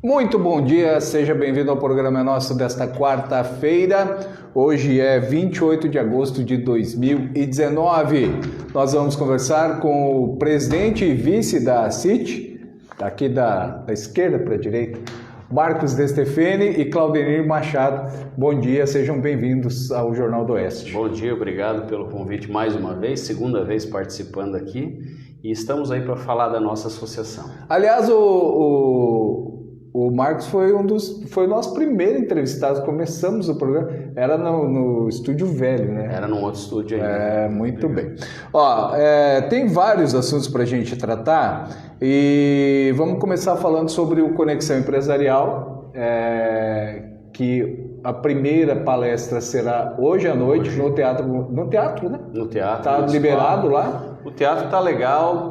Muito bom dia, seja bem-vindo ao programa nosso desta quarta-feira. Hoje é 28 de agosto de 2019. Nós vamos conversar com o presidente e vice da CIT, daqui da esquerda para a direita, Marcos De Stefani e Claudenir Machado. Bom dia, sejam bem-vindos ao Jornal do Oeste. Bom dia, obrigado pelo convite mais uma vez, segunda vez participando aqui, e estamos aí para falar da nossa associação. Aliás, o Marcos foi o nosso primeiro entrevistado. Começamos o programa, era no Estúdio Velho, né? Era num outro estúdio ainda. Muito bem. Tem vários assuntos para a gente tratar e vamos começar falando sobre o Conexão Empresarial, que a primeira palestra será hoje à noite no teatro, né? No teatro. Está liberado lá? O teatro tá legal,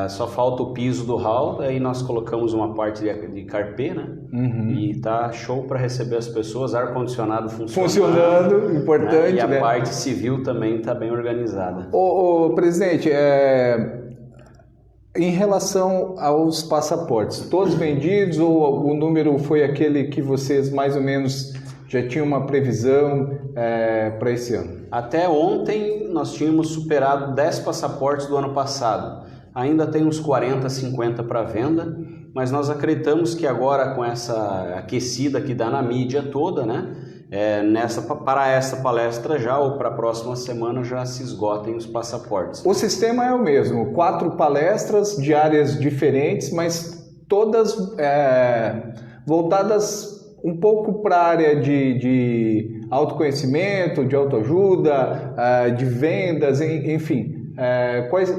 só falta o piso do hall, aí nós colocamos uma parte de carpê, né? Uhum. E tá show para receber as pessoas, ar-condicionado funcionando, importante, né? E a né? parte civil também tá bem organizada. Ô presidente, em relação aos passaportes, todos vendidos ou o número foi aquele que vocês mais ou menos já tinham uma previsão para esse ano? Até ontem nós tínhamos superado 10 passaportes do ano passado. Ainda tem uns 40, 50 para venda, mas nós acreditamos que agora com essa aquecida que dá na mídia toda, né? Para essa palestra já ou para a próxima semana já se esgotem os passaportes. O sistema é o mesmo, 4 palestras de áreas diferentes, mas todas voltadas um pouco para a área de autoconhecimento, de autoajuda, de vendas, enfim.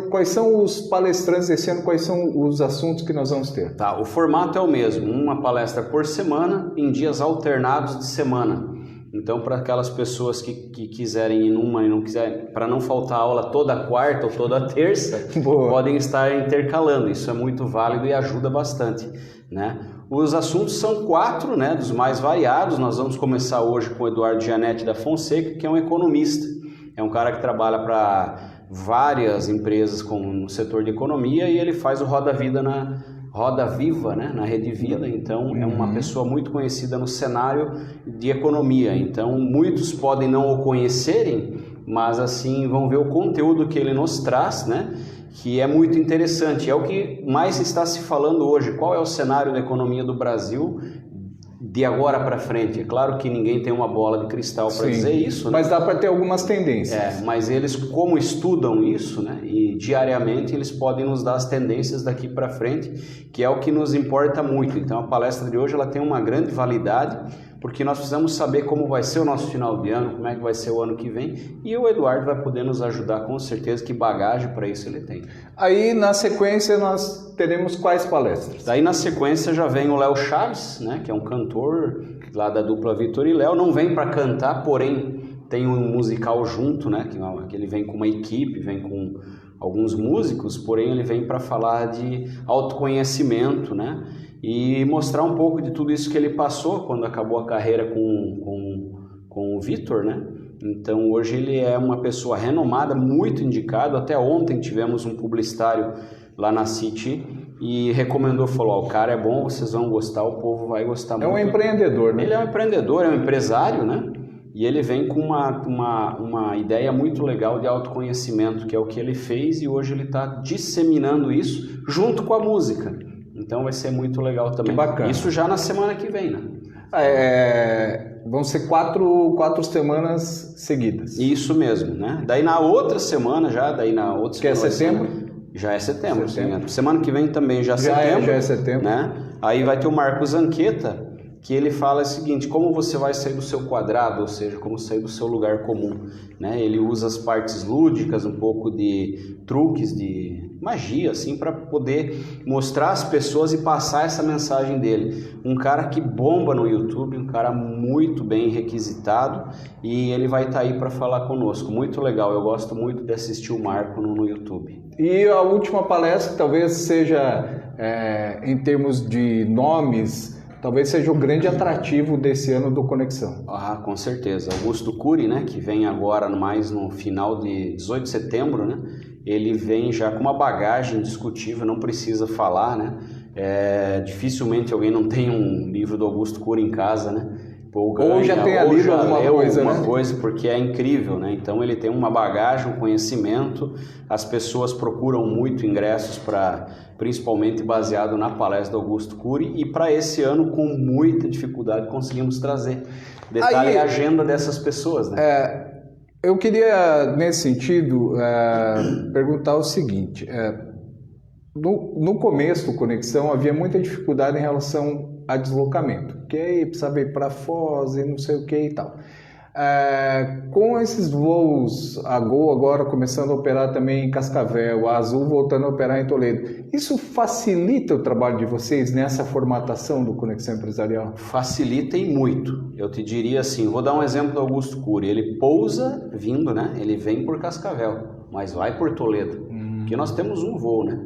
Quais são os palestrantes desse ano? Quais são os assuntos que nós vamos ter? O formato é o mesmo, uma palestra por semana, em dias alternados de semana. Então, para aquelas pessoas que quiserem ir numa e não quiserem, para não faltar aula toda quarta ou toda terça, podem estar intercalando. Isso é muito válido e ajuda bastante, né? Os assuntos são 4, né, dos mais variados. Nós vamos começar hoje com o Eduardo Gianetti da Fonseca, que é um economista. É um cara que trabalha para várias empresas no setor de economia e ele faz o Roda Viva, né, na Rede Vida. Então, é uma pessoa muito conhecida no cenário de economia. Então, muitos podem não o conhecerem, mas assim vão ver o conteúdo que ele nos traz, né? Que é muito interessante, é o que mais está se falando hoje. Qual é o cenário da economia do Brasil de agora para frente? É claro que ninguém tem uma bola de cristal para dizer isso, né? Mas dá para ter algumas tendências. Mas eles, como estudam isso, né, e diariamente eles podem nos dar as tendências daqui para frente, que é o que nos importa muito. Então a palestra de hoje ela tem uma grande validade, porque nós precisamos saber como vai ser o nosso final de ano, como é que vai ser o ano que vem, e o Eduardo vai poder nos ajudar com certeza, que bagagem para isso ele tem. Aí na sequência nós teremos quais palestras? Daí na sequência já vem o Léo Chaves, né, que é um cantor lá da dupla Vitor e Léo, não vem para cantar, porém tem um musical junto, né, que ele vem com uma equipe, vem com alguns músicos, porém ele vem para falar de autoconhecimento, né, e mostrar um pouco de tudo isso que ele passou quando acabou a carreira com o Vitor, né? Então hoje ele é uma pessoa renomada, muito indicado. Até ontem tivemos um publicitário lá na City e recomendou, falou, o cara é bom, vocês vão gostar, o povo vai gostar muito. É um empreendedor, né? Ele é um empreendedor, é um empresário, né? E ele vem com uma ideia muito legal de autoconhecimento, que é o que ele fez, e hoje ele está disseminando isso junto com a música. Então vai ser muito legal também. Que bacana. Isso já na semana que vem, né? Vão ser quatro semanas seguidas. Isso mesmo, né? Daí na outra semana que é setembro? Já é setembro. Sim. Semana que vem também já é setembro. Né? Aí vai ter o Marcos Anqueta, que ele fala o seguinte, como você vai sair do seu quadrado, ou seja, como sair do seu lugar comum, né? Ele usa as partes lúdicas, um pouco de truques, de magia, assim, para poder mostrar às pessoas e passar essa mensagem dele. Um cara que bomba no YouTube, um cara muito bem requisitado, e ele vai estar aí para falar conosco. Muito legal, eu gosto muito de assistir o Marco no YouTube. E a última palestra talvez seja, em termos de nomes, talvez seja o grande atrativo desse ano do Conexão. Com certeza. Augusto Cury, né, que vem agora mais no final de 18 de setembro, né, ele vem já com uma bagagem indiscutível, não precisa falar, né, Dificilmente alguém não tem um livro do Augusto Cury em casa, né? Ou já tenha lido alguma coisa, porque é incrível, né? Então ele tem uma bagagem, um conhecimento, as pessoas procuram muito ingressos principalmente baseado na palestra do Augusto Cury, e para esse ano, com muita dificuldade, conseguimos trazer. Detalhe é a agenda dessas pessoas, né? Eu queria, nesse sentido, perguntar o seguinte. No começo do Conexão havia muita dificuldade em relação a deslocamento, que aí precisava ir para Foz e não sei o que e tal. Com esses voos, a Gol agora começando a operar também em Cascavel, a Azul voltando a operar em Toledo, isso facilita o trabalho de vocês nessa formatação do Conexão Empresarial? Facilita e muito. Eu te diria assim, vou dar um exemplo do Augusto Cury. Ele pousa vindo, né? Ele vem por Cascavel, mas vai por Toledo, porque nós temos um voo, né?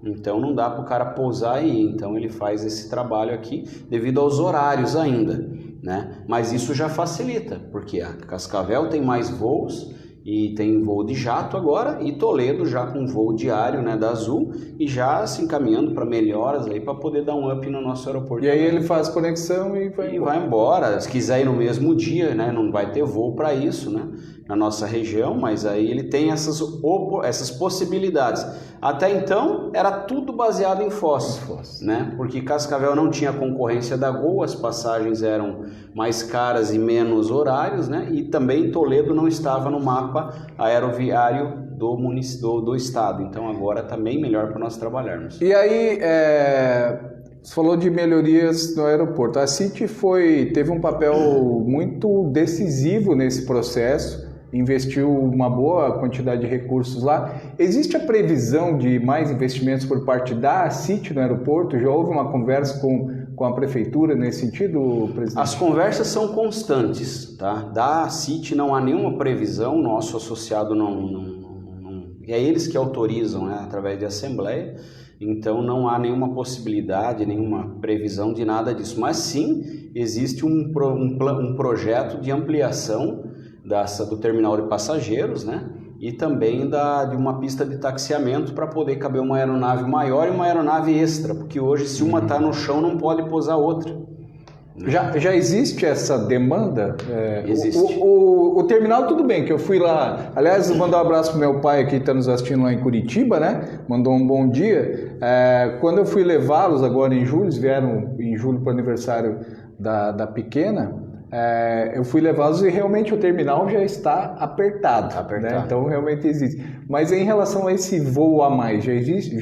Então não dá para o cara pousar e ir. Então ele faz esse trabalho aqui devido aos horários ainda, né? Mas isso já facilita, porque a Cascavel tem mais voos e tem voo de jato agora, e Toledo já com voo diário, né, da Azul, e já se encaminhando para melhoras aí para poder dar um up no nosso aeroporto. E aí ele faz conexão e vai embora. Se quiser ir no mesmo dia, né, não vai ter voo para isso, né, na nossa região, mas aí ele tem essas possibilidades. Até então era tudo baseado em Foz, né, porque Cascavel não tinha concorrência da Gol, as passagens eram mais caras e menos horários, né, e também Toledo não estava no mapa aeroviário do estado, então agora está bem melhor para nós trabalharmos. E aí, você falou de melhorias no aeroporto. A City teve um papel muito decisivo nesse processo, investiu uma boa quantidade de recursos lá. Existe a previsão de mais investimentos por parte da City no aeroporto? Já houve uma conversa com a prefeitura nesse sentido, presidente? As conversas são constantes, tá? Da City não há nenhuma previsão, nosso associado é eles que autorizam, né, através de assembleia, então não há nenhuma possibilidade, nenhuma previsão de nada disso, mas sim existe um projeto de ampliação do terminal de passageiros, né, e também de uma pista de taxiamento para poder caber uma aeronave maior e uma aeronave extra, porque hoje se uma está no chão não pode pousar outra. Já existe essa demanda? Existe. O terminal, tudo bem, que eu fui lá. Aliás, mandar um abraço pro meu pai que está nos assistindo lá em Curitiba, né? Mandou um bom dia. Quando eu fui levá-los agora em julho, eles vieram em julho para o aniversário da pequena, eu fui levá-los e realmente o terminal já está apertado. Né? Então realmente existe. Mas em relação a esse voo a mais, já existe?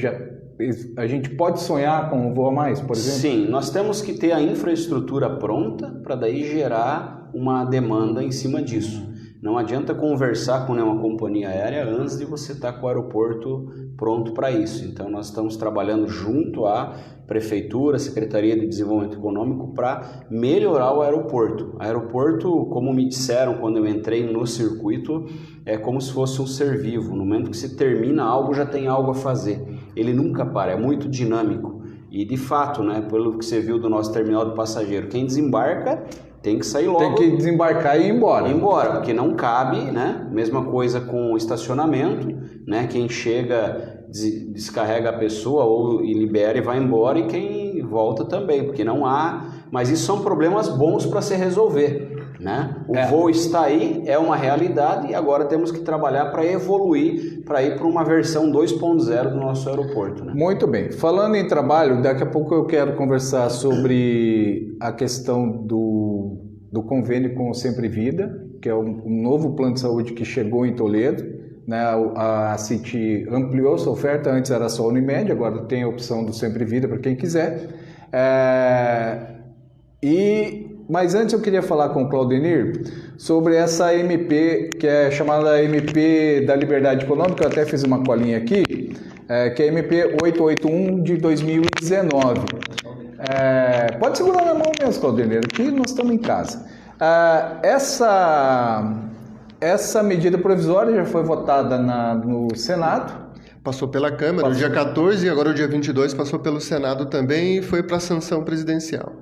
A gente pode sonhar com um voo a mais, por exemplo? Sim, nós temos que ter a infraestrutura pronta para daí gerar uma demanda em cima disso. Não adianta conversar com nenhuma companhia aérea antes de você estar com o aeroporto pronto para isso. Então nós estamos trabalhando junto à Prefeitura, Secretaria de Desenvolvimento Econômico para melhorar o aeroporto. O aeroporto, como me disseram quando eu entrei no circuito, é como se fosse um ser vivo. No momento que se termina algo, já tem algo a fazer. Ele nunca para, é muito dinâmico. E de fato, né, pelo que você viu do nosso terminal de passageiro, quem desembarca tem que sair logo. Tem que desembarcar e ir embora. Porque não cabe, né? Mesma coisa com o estacionamento, né? Quem chega, descarrega a pessoa e libera e vai embora, e quem volta também, porque não há... Mas isso são problemas bons para se resolver, né? O voo está aí, é uma realidade, e agora temos que trabalhar para evoluir, para ir para uma versão 2.0 do nosso aeroporto, né? Muito bem. Falando em trabalho, daqui a pouco eu quero conversar sobre a questão do convênio com o Sempre Vida, que é um novo plano de saúde que chegou em Toledo, né? A City ampliou sua oferta, antes era só a Unimed, agora tem a opção do Sempre Vida para quem quiser. Mas antes eu queria falar com o Claudenir sobre essa MP, que é chamada MP da Liberdade Econômica, eu até fiz uma colinha aqui, que é a MP 881 de 2019. Pode segurar na mão mesmo, Claudenir, aqui nós estamos em casa. Essa medida provisória já foi votada no Senado. Passou pela Câmara, no dia 14, e agora o dia 22 passou pelo Senado também e foi para a sanção presidencial.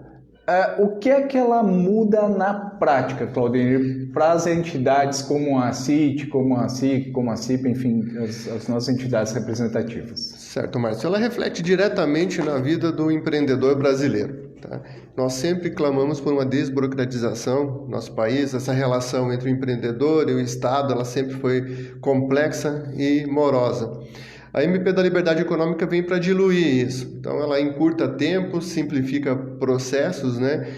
O que é que ela muda na prática, Claudenir, para as entidades como a CIT, como a CIC, como a CIP, enfim, as nossas entidades representativas? Certo, Márcio. Ela reflete diretamente na vida do empreendedor brasileiro. Tá? Nós sempre clamamos por uma desburocratização no nosso país. Essa relação entre o empreendedor e o Estado, ela sempre foi complexa e morosa. A MP da Liberdade Econômica vem para diluir isso. Então, ela encurta tempos, simplifica processos, né?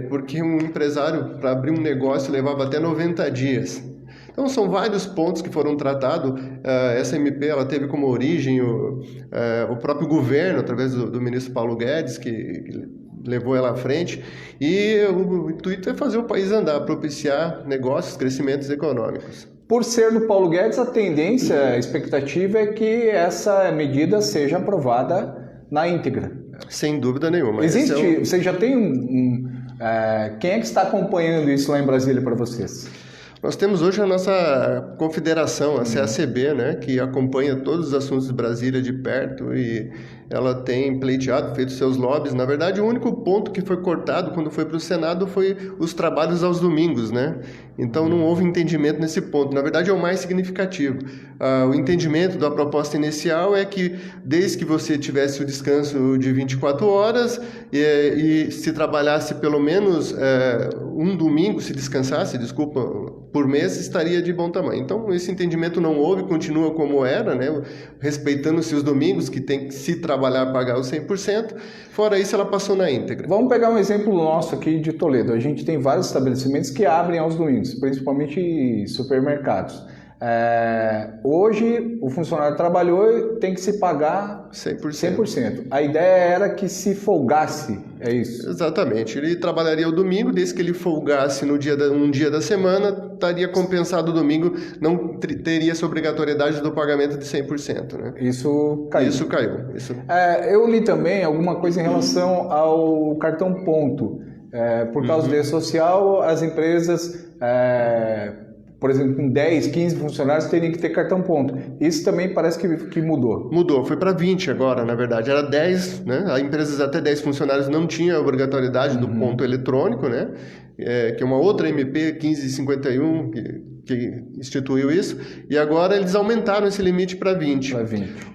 Porque um empresário, para abrir um negócio, levava até 90 dias. Então, são vários pontos que foram tratados. Essa MP ela teve como origem o próprio governo, através do ministro Paulo Guedes, que levou ela à frente. E o intuito é fazer o país andar, propiciar negócios, crescimentos econômicos. Por ser do Paulo Guedes, a tendência, a expectativa é que essa medida seja aprovada na íntegra. Sem dúvida nenhuma. Existe, você já tem quem é que está acompanhando isso lá em Brasília para vocês? Nós temos hoje a nossa confederação, a CACB, né, que acompanha todos os assuntos de Brasília de perto e ela tem pleiteado, feito seus lobbies. Na verdade, o único ponto que foi cortado quando foi para o Senado foi os trabalhos aos domingos, né? Então, não houve entendimento nesse ponto. Na verdade, é o mais significativo. O entendimento da proposta inicial é que, desde que você tivesse o descanso de 24 horas e se trabalhasse pelo menos um domingo, se descansasse, por mês, estaria de bom tamanho. Então, esse entendimento não houve, continua como era, né? Respeitando-se os domingos, que tem que se trabalhar pagar os 100%. Fora isso, ela passou na íntegra. Vamos pegar um exemplo nosso aqui de Toledo. A gente tem vários estabelecimentos que abrem aos domingos, principalmente supermercados. Hoje, o funcionário trabalhou e tem que se pagar 100%. A ideia era que se folgasse, é isso? Exatamente. Ele trabalharia o domingo, desde que ele folgasse um dia da semana, estaria compensado o domingo, não teria essa obrigatoriedade do pagamento de 100%. Né? Isso caiu. Isso caiu. Eu li também alguma coisa em relação ao cartão ponto. Por causa da rede social, as empresas... por exemplo, com 10, 15 funcionários, teriam que ter cartão ponto. Isso também parece que mudou. Mudou, foi para 20 agora, na verdade. Era 10, né? As empresas até 10 funcionários não tinham a obrigatoriedade do ponto eletrônico, né? Que é uma outra MP 1551 que instituiu isso. E agora eles aumentaram esse limite para 20.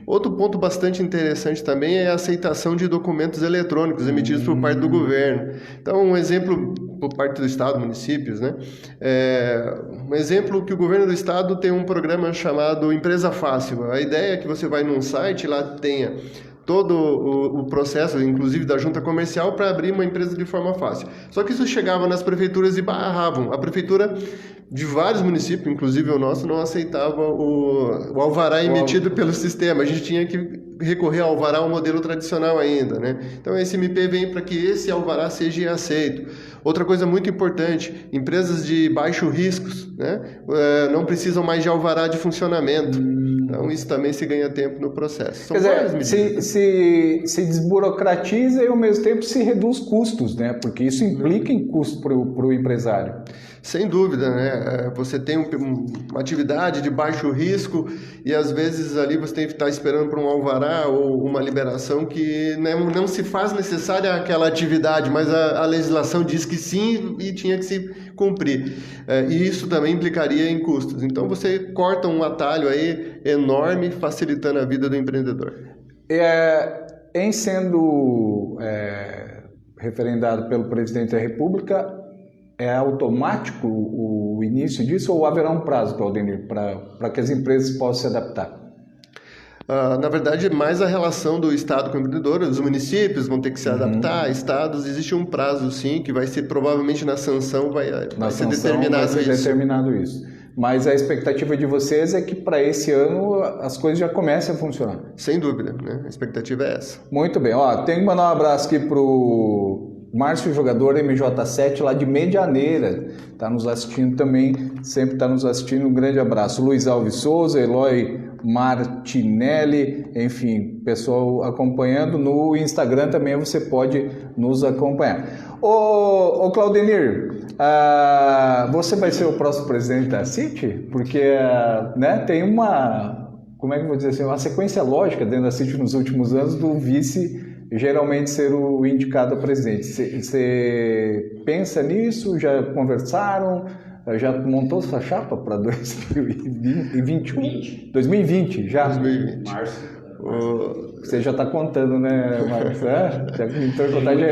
Outro ponto bastante interessante também é a aceitação de documentos eletrônicos emitidos por parte do governo. Então, um exemplo por parte do Estado, municípios, né? Um exemplo que o governo do Estado tem um programa chamado Empresa Fácil. A ideia é que você vai num site, lá tenha todo o processo, inclusive da junta comercial, para abrir uma empresa de forma fácil. Só que isso chegava nas prefeituras e barravam. A prefeitura de vários municípios, inclusive o nosso, não aceitava o alvará emitido pelo sistema. A gente tinha que recorrer ao alvará, ao modelo tradicional ainda, né? Então, esse MP vem para que esse alvará seja aceito. Outra coisa muito importante, empresas de baixo riscos, né? Não precisam mais de alvará de funcionamento. Então, isso também se ganha tempo no processo. São Quer dizer, se desburocratiza e, ao mesmo tempo, se reduz custos, né? Porque isso implica em custo para o empresário. Sem dúvida, né? Você tem uma atividade de baixo risco e, às vezes, ali você tem que estar esperando por um alvará ou uma liberação que não se faz necessária aquela atividade, mas a legislação diz que sim e tinha que se cumprir. E isso também implicaria em custos. Então, você corta um atalho aí enorme, facilitando a vida do empreendedor. Em sendo referendado pelo presidente da República, é automático o início disso ou haverá um prazo, Claudemir, para que as empresas possam se adaptar? Na verdade, mais a relação do Estado com o empreendedor, os municípios vão ter que se adaptar, estados, existe um prazo sim, que vai ser provavelmente na sanção, vai ser determinado isso. Mas a expectativa de vocês é que para esse ano as coisas já comecem a funcionar. Sem dúvida, né? A expectativa é essa. Muito bem. Tenho que mandar um abraço aqui para o Márcio, jogador MJ7 lá de Medianeira, está nos assistindo também, sempre está nos assistindo, um grande abraço. Luiz Alves Souza, Eloy Martinelli, enfim, pessoal acompanhando. No Instagram também você pode nos acompanhar. Ô Claudemir, você vai ser o próximo presidente da City? Porque tem uma, como é que eu vou dizer assim, uma sequência lógica dentro da City nos últimos anos do vice geralmente ser o indicado a presidente. Você pensa nisso? Já conversaram? Já montou sua chapa para 2021? 2020 já? 2020. Março. Você já está contando, né, Marcos? Já entrou em contagem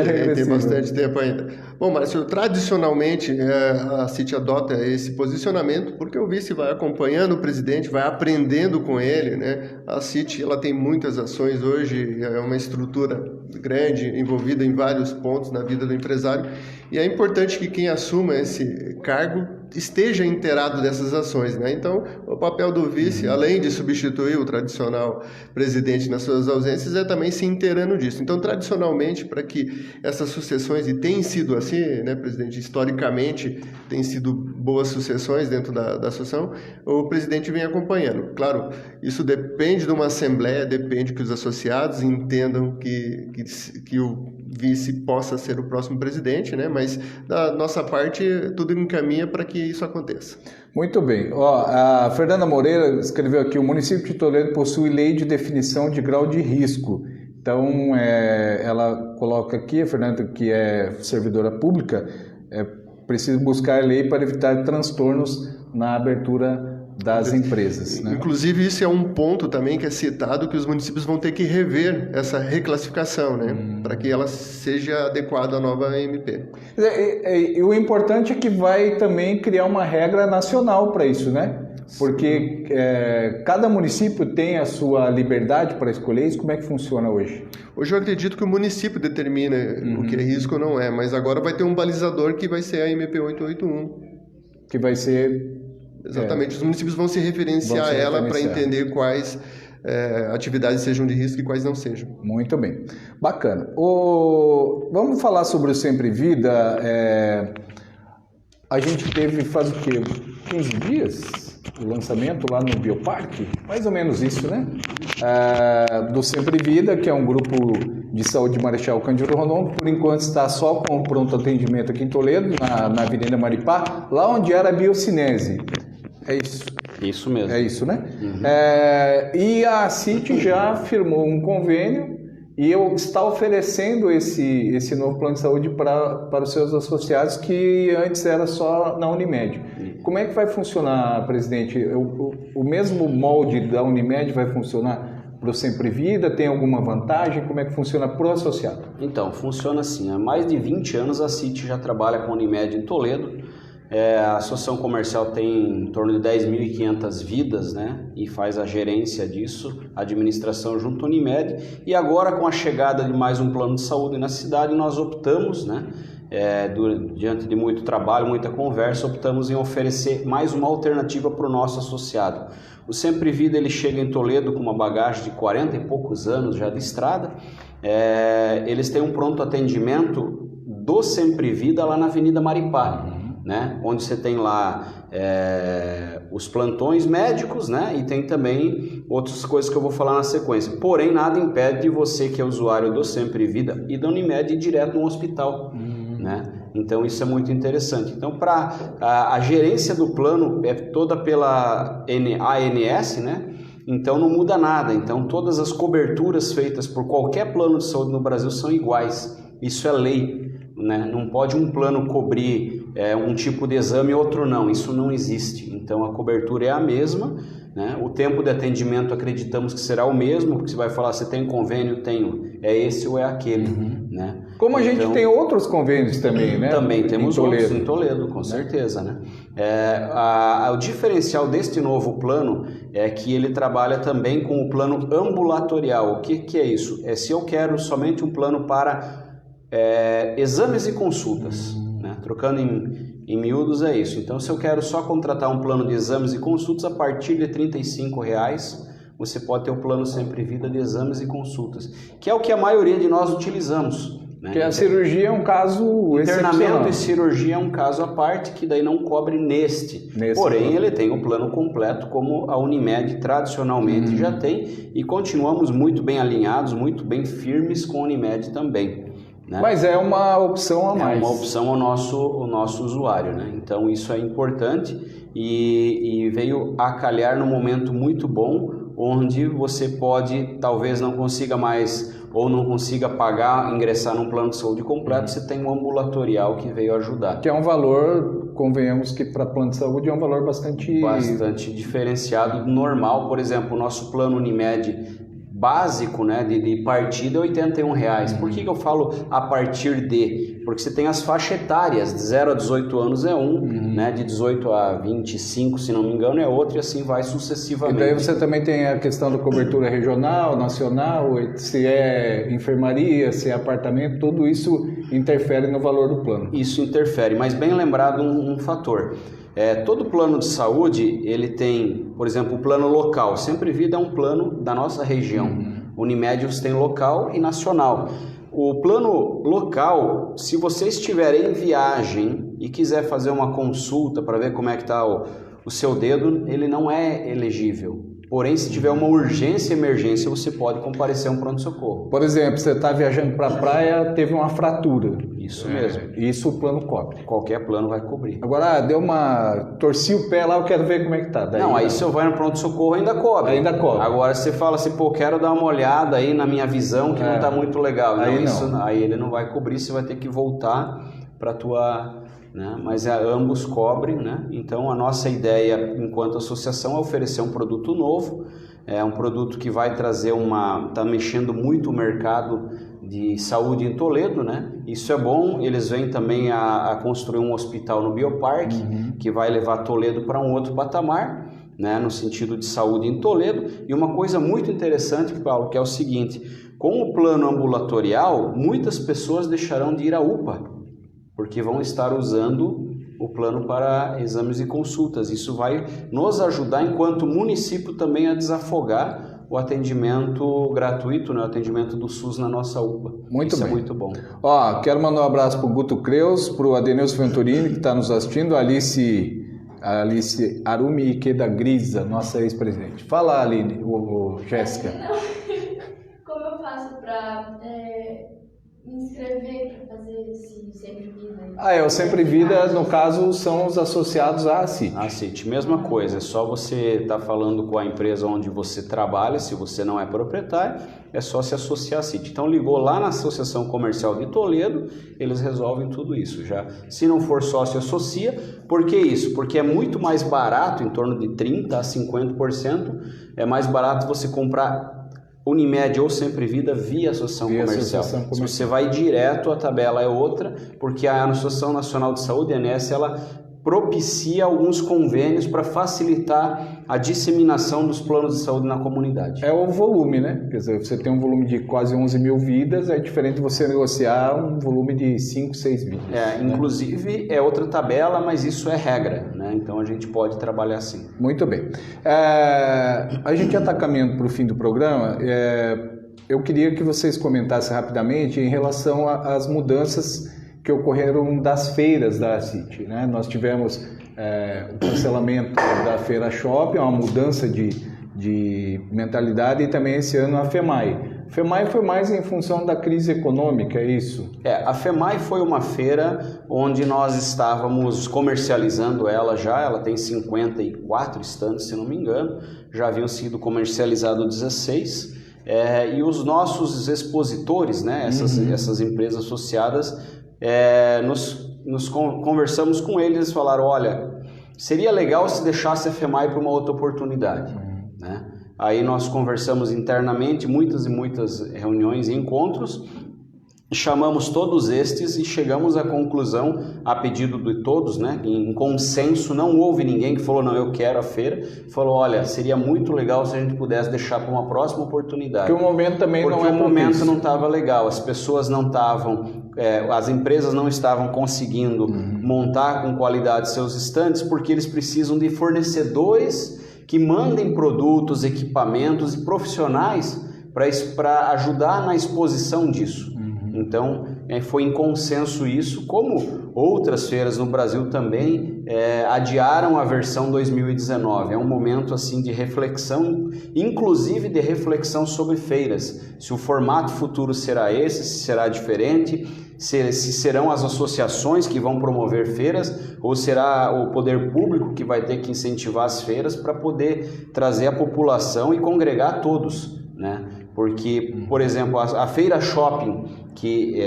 regressiva. Tem bastante tempo ainda. Bom, Márcio, tradicionalmente a CIT adota esse posicionamento porque o vice vai acompanhando o presidente, vai aprendendo com ele, né? A CIT ela tem muitas ações hoje, é uma estrutura grande, envolvida em vários pontos na vida do empresário, e é importante que quem assuma esse cargo esteja inteirado dessas ações, né? Então, o papel do vice, além de substituir o tradicional presidente nas suas ausências, é também se inteirando disso. Então, tradicionalmente, para que essas sucessões, e tem sido assim, né, presidente, historicamente, tem sido boas sucessões dentro da associação, o presidente vem acompanhando. Claro, isso depende de uma assembleia, depende que os associados entendam que o vice possa ser o próximo presidente, né? Mas da nossa parte tudo encaminha para que isso aconteça. Muito bem. A Fernanda Moreira escreveu aqui: o município de Toledo possui lei de definição de grau de risco. Então, ela coloca aqui, a Fernanda, que é servidora pública, precisa buscar lei para evitar transtornos na abertura das empresas, né? Inclusive, isso é um ponto também que é citado, que os municípios vão ter que rever essa reclassificação, né? Para que ela seja adequada à nova MP. E o importante é que vai também criar uma regra nacional para isso, né? Porque cada município tem a sua liberdade para escolher isso. Como é que funciona hoje? Hoje eu acredito que o município determina o que é risco ou não é, mas agora vai ter um balizador que vai ser a MP 881. Que vai ser... Exatamente, os municípios vão se referenciar a ela para entender quais atividades sejam de risco e quais não sejam. Muito bem, bacana. Vamos falar sobre o Sempre Vida. A gente teve, faz o quê? 15 dias? O lançamento lá no Bioparque? Mais ou menos isso, né? Do Sempre Vida, que é um grupo de saúde Marechal Cândido Rondon, por enquanto está só com o pronto atendimento aqui em Toledo, na Avenida Maripá, lá onde era a Biocinese. É isso? Isso mesmo. É isso, né? E a CIT já firmou um convênio e está oferecendo esse novo plano de saúde para os seus associados, que antes era só na Unimed. Como é que vai funcionar, presidente? O mesmo molde da Unimed vai funcionar para o Sempre Vida? Tem alguma vantagem? Como é que funciona para o associado? Então, funciona assim. Há mais de 20 anos a CIT já trabalha com a Unimed em Toledo. A associação comercial tem em torno de 10.500 vidas, né? E faz a gerência disso, a administração junto à Unimed. E agora, com a chegada de mais um plano de saúde na cidade, nós optamos, né? Diante de muito trabalho, muita conversa, optamos em oferecer mais uma alternativa para o nosso associado. O Sempre Vida ele chega em Toledo com uma bagagem de 40 e poucos anos já de estrada. Eles têm um pronto atendimento do Sempre Vida lá na Avenida Maripá, né? Onde você tem lá os plantões médicos, né? E tem também outras coisas que eu vou falar na sequência. Porém, nada impede de você, que é usuário do Sempre Vida e da Unimed, ir direto no hospital, né? Então, isso é muito interessante. Então, a gerência do plano é toda pela ANS, né? Então, não muda nada. Então, todas as coberturas feitas por qualquer plano de saúde no Brasil são iguais. Isso é lei, né? Não pode um plano cobrir um tipo de exame e outro não. Isso não existe. Então, a cobertura é a mesma, né? O tempo de atendimento acreditamos que será o mesmo, porque você vai falar, você tem convênio? Tenho. É esse ou é aquele, né? Como a gente tem outros convênios também, né? Também temos outros em Toledo, com certeza, né? O diferencial deste novo plano é que ele trabalha também com o plano ambulatorial. O que é isso? Se eu quero somente um plano para exames e consultas, né? Trocando em miúdos é isso. Então, se eu quero só contratar um plano de exames e consultas, a partir de R$ 35,00, você pode ter o plano Sempre Vida de exames e consultas, que é o que a maioria de nós utilizamos, né? Porque a cirurgia é um caso internamento e cirurgia é um caso à parte, que daí não cobre neste. Porém, plano. Ele tem o plano completo, como a Unimed tradicionalmente já tem, e continuamos muito bem alinhados, muito bem firmes com a Unimed também, né? Mas é uma opção a mais. É uma opção ao nosso usuário, né? Então, isso é importante e veio a calhar num momento muito bom, onde você talvez não consiga mais ou não consiga pagar, ingressar num plano de saúde completo, você tem um ambulatorial que veio ajudar. Que é um valor, convenhamos que para plano de saúde é um valor bastante diferenciado, normal. Por exemplo, o nosso plano Unimed básico, né, de partida é R$81. Por que eu falo a partir de? Porque você tem as faixas etárias, de 0 a 18 anos é um, né, de 18 a 25, se não me engano, é outro, e assim vai sucessivamente. E daí você também tem a questão da cobertura regional, nacional, se é enfermaria, se é apartamento, tudo isso interfere no valor do plano. Isso interfere, mas bem lembrado um fator. Todo plano de saúde, ele tem, por exemplo, o plano local. Sempre Vida é um plano da nossa região. Unimed você tem local e nacional. O plano local, se você estiver em viagem e quiser fazer uma consulta para ver como é que está o seu dedo, ele não é elegível. Porém, se tiver uma urgência e emergência, você pode comparecer a um pronto-socorro. Por exemplo, você está viajando para a praia, teve uma fratura. Isso mesmo. Isso o plano cobre. Qualquer plano vai cobrir. Agora, torci o pé lá, eu quero ver como é que tá. Daí, não, aí se eu vai no pronto-socorro ainda cobre. Ainda cobre. Agora você fala assim, pô, quero dar uma olhada aí na minha visão que não está muito legal. Aí ele não vai cobrir, você vai ter que voltar para a tua... Né? Mas ambos cobrem, né? Então a nossa ideia enquanto associação é oferecer um produto novo, um produto que vai trazer está mexendo muito o mercado de saúde em Toledo, né? Isso é bom, eles vêm também a construir um hospital no Bioparque, que vai levar Toledo para um outro patamar, né? No sentido de saúde em Toledo. E uma coisa muito interessante, Paulo, que é o seguinte, com o plano ambulatorial, muitas pessoas deixarão de ir à UPA, porque vão estar usando o plano para exames e consultas. Isso vai nos ajudar, enquanto município, também a desafogar o atendimento gratuito, né? O atendimento do SUS na nossa UPA. Muito bem. É muito bom. Quero mandar um abraço para o Guto Creus, para o Adenilson Venturini, que está nos assistindo, a Alice Arumi Ikeda Grisa, nossa ex-presidente. Fala, Aline, Jéssica. Como eu faço para me inscrever para fazer esse Sempre Vida? O Sempre Vida, no caso, são os associados à CIT. A CIT, mesma coisa, é só você estar falando com a empresa onde você trabalha, se você não é proprietário, é só se associar à CIT. Então ligou lá na Associação Comercial de Toledo, eles resolvem tudo isso. Já, se não for sócio, associa. Por que isso? Porque é muito mais barato, em torno de 30% a 50%, é mais barato você comprar Unimed ou Sempre Vida via Associação Comercial. Se você vai direto, a tabela é outra, porque a Associação Nacional de Saúde, a ANS, ela propicia alguns convênios para facilitar a disseminação dos planos de saúde na comunidade. É o volume, né? Quer dizer, você tem um volume de quase 11 mil vidas, é diferente de você negociar um volume de 5, 6 vidas. Inclusive é outra tabela, mas isso é regra, né? Então a gente pode trabalhar assim. Muito bem. A gente já está caminhando para o fim do programa. Eu queria que vocês comentassem rapidamente em relação às mudanças que ocorreram das feiras da CIT, né? Nós tivemos o cancelamento da Feira Shopping, uma mudança de mentalidade, e também esse ano a FEMAI. A FEMAI foi mais em função da crise econômica, é isso? A FEMAI foi uma feira onde nós estávamos comercializando ela tem 54 estandes, se não me engano, já haviam sido comercializados 16, e os nossos expositores, né, essas empresas associadas, conversamos com eles, eles falaram, olha, seria legal se deixasse a FEMAI para uma outra oportunidade, né? Aí nós conversamos internamente, muitas e muitas reuniões e encontros, chamamos todos estes e chegamos à conclusão, a pedido de todos, né, em consenso, não houve ninguém que falou, não, eu quero a feira, falou, olha, seria muito legal se a gente pudesse deixar para uma próxima oportunidade. Porque o momento também não é Porque o momento não estava legal, as pessoas não estavam, as empresas não estavam conseguindo montar com qualidade seus estandes, porque eles precisam de fornecedores que mandem produtos, equipamentos e profissionais para ajudar na exposição disso. Então, foi em consenso isso, como outras feiras no Brasil também adiaram a versão 2019. É um momento assim de reflexão, inclusive de reflexão sobre feiras. Se o formato futuro será esse, se será diferente, se serão as associações que vão promover feiras ou será o poder público que vai ter que incentivar as feiras para poder trazer a população e congregar todos, né? Porque, por exemplo, a feira shopping, que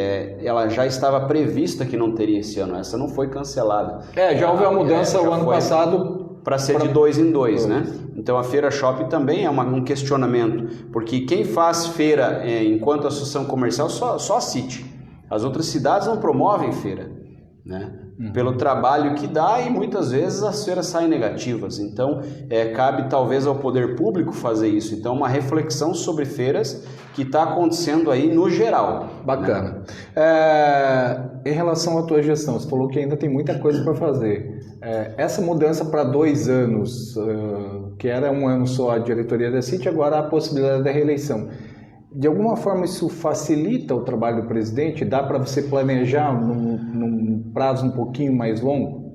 ela já estava prevista que não teria esse ano, essa não foi cancelada. Já houve a mudança o ano passado para ser de 2 em 2, né? Então a feira shopping também é um questionamento, porque quem faz feira enquanto associação comercial só a City. As outras cidades não promovem feira, né? Pelo trabalho que dá, e muitas vezes as feiras saem negativas. Então cabe talvez ao poder público fazer isso. Então uma reflexão sobre feiras que está acontecendo aí no geral. Bacana. Em relação à tua gestão, você falou que ainda tem muita coisa para fazer. Essa mudança para 2 anos, que era 1 ano só a diretoria da City, agora há a possibilidade da reeleição. De alguma forma isso facilita o trabalho do presidente? Dá para você planejar num prazo um pouquinho mais longo?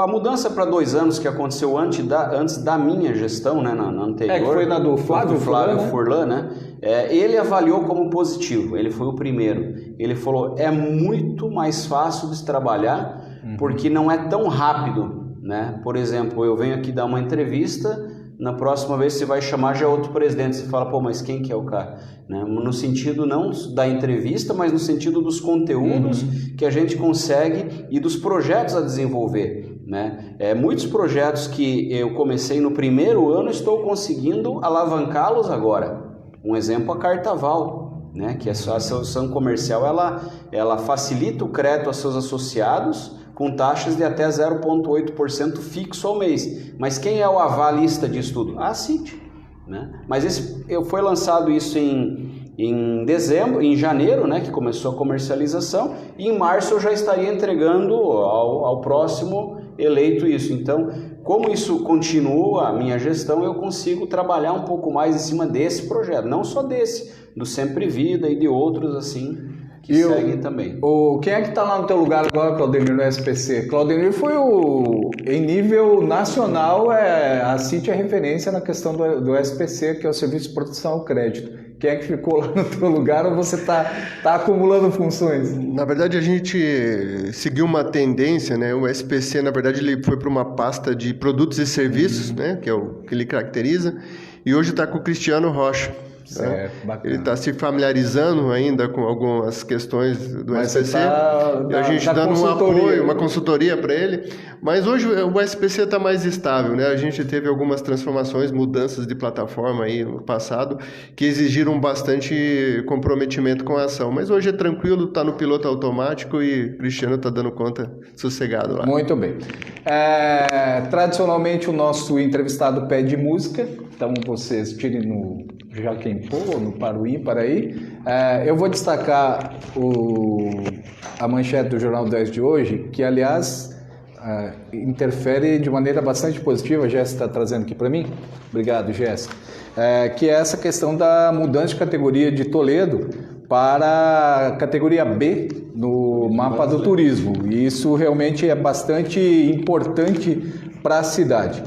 A mudança para 2 anos que aconteceu antes da minha gestão, né, na anterior, que foi na do Flávio Furlan, né? Ele avaliou como positivo, ele foi o primeiro. Ele falou, é muito mais fácil de se trabalhar, porque não é tão rápido, né? Por exemplo, eu venho aqui dar uma entrevista, na próxima vez você vai chamar já outro presidente, você fala, pô, mas quem que é o cara? Né? No sentido não da entrevista, mas no sentido dos conteúdos que a gente consegue e dos projetos a desenvolver, né? Muitos projetos que eu comecei no primeiro ano, estou conseguindo alavancá-los agora. Um exemplo, a Cartaval, né? Que a associação comercial, ela facilita o crédito aos seus associados, com taxas de até 0,8% fixo ao mês. Mas quem é o avalista disso tudo? A City, né? Mas foi lançado isso em dezembro, em janeiro, né, que começou a comercialização, e em março eu já estaria entregando ao próximo eleito isso. Então, como isso continua a minha gestão, eu consigo trabalhar um pouco mais em cima desse projeto, não só desse, do Sempre Vida e de outros assim, que segue também. Quem é que está lá no teu lugar agora, Claudemir, no SPC? Claudemir foi em nível nacional, a City é referência na questão do SPC, que é o Serviço de Proteção ao Crédito. Quem é que ficou lá no teu lugar, ou você está acumulando funções? Na verdade, a gente seguiu uma tendência, né? O SPC, na verdade, ele foi para uma pasta de produtos e serviços, né? Que é o que ele caracteriza, e hoje está com o Cristiano Rocha. Certo, bacana. Ele está se familiarizando ainda com algumas questões do SPC, e a gente dando um apoio, uma consultoria para ele. Mas hoje o SPC está mais estável, né? A gente teve algumas transformações, mudanças de plataforma aí no passado, que exigiram bastante comprometimento com a ação. Mas hoje é tranquilo, está no piloto automático e o Cristiano está dando conta sossegado lá. Muito bem. Tradicionalmente o nosso entrevistado pede música, então vocês tirem no Jaquempô ou no Para ímpar aí. Eu vou destacar a manchete do Jornal 10 de hoje, que aliás interfere de maneira bastante positiva. A Jéssica está trazendo aqui para mim. Obrigado, Jéssica. Que é essa questão da mudança de categoria de Toledo para a categoria B no mapa do turismo. E isso realmente é bastante importante para a cidade.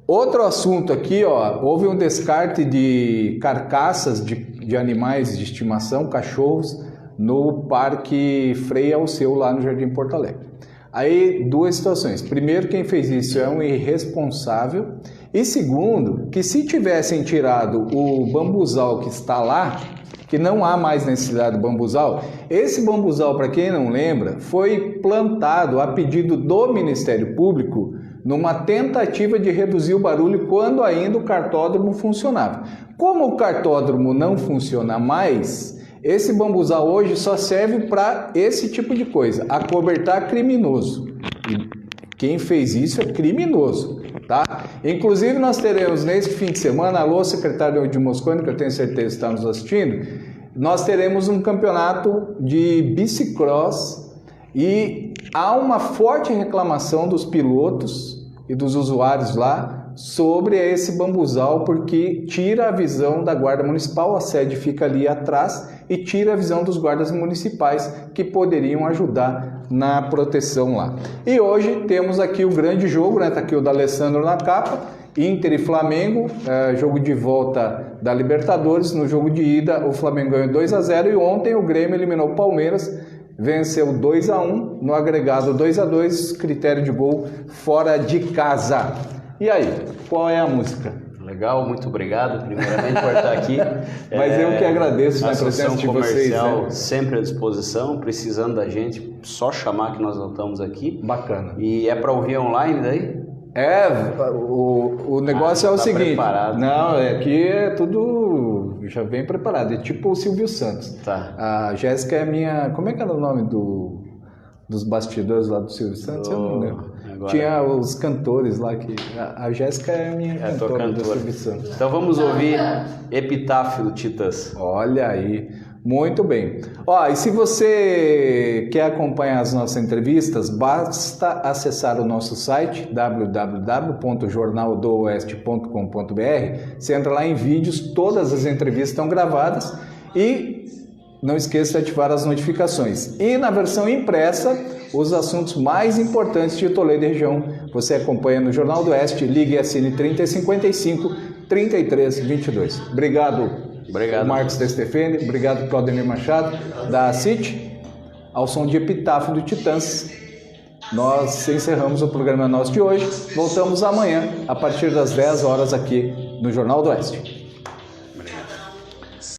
Outro assunto aqui, houve um descarte de carcaças de animais de estimação, cachorros, no Parque Frei Alceu, lá no Jardim Porto Alegre. Aí, 2 situações. Primeiro, quem fez isso é um irresponsável. E segundo, que se tivessem tirado o bambuzal que está lá, que não há mais necessidade do bambuzal, esse bambuzal, para quem não lembra, foi plantado a pedido do Ministério Público numa tentativa de reduzir o barulho quando ainda o cartódromo funcionava. Como o cartódromo não funciona mais, esse bambuzal hoje só serve para esse tipo de coisa, acobertar criminoso. E quem fez isso é criminoso, tá? Inclusive nós teremos nesse fim de semana, alô secretário de Moscone, que eu tenho certeza que está nos assistindo, nós teremos um campeonato de bicicross e há uma forte reclamação dos pilotos e dos usuários lá sobre esse bambuzal, porque tira a visão da Guarda Municipal, a sede fica ali atrás, e tira a visão dos guardas municipais que poderiam ajudar na proteção lá. E hoje temos aqui o grande jogo, né? Tá aqui o da Alessandro na capa, Inter e Flamengo, jogo de volta da Libertadores. No jogo de ida o Flamengo ganhou 2-0 e ontem o Grêmio eliminou o Palmeiras, venceu 2-1, no agregado 2-2, critério de gol fora de casa. E aí, qual é a música? Legal, muito obrigado, primeiramente, por estar aqui. Mas eu que agradeço a presença de vocês. Comercial sempre à disposição, precisando da gente, só chamar que nós estamos aqui. Bacana. E é para ouvir online daí? O negócio é o seguinte. Preparado. Não, aqui é tudo já bem preparado. É tipo o Silvio Santos. Tá. A Jéssica é minha. Como é que era o nome dos bastidores lá do Silvio Santos? Eu não lembro. Agora... Tinha os cantores lá que. A Jéssica é a minha cantora do Silvio Santos. Então vamos ouvir Epitáfio do Titãs. Olha aí. Muito bem. E se você quer acompanhar as nossas entrevistas, basta acessar o nosso site www.jornaldooeste.com.br. Você entra lá em vídeos, todas as entrevistas estão gravadas e não esqueça de ativar as notificações. E na versão impressa, os assuntos mais importantes de Toledo e região. Você acompanha no Jornal do Oeste, ligue e assine 3055 3322. Obrigado. Obrigado. Marcos Destefene, obrigado Claudemir Machado, da CIT, ao som de Epitáfio do Titãs. Nós encerramos o programa nosso de hoje, voltamos amanhã, a partir das 10 horas aqui no Jornal do Oeste.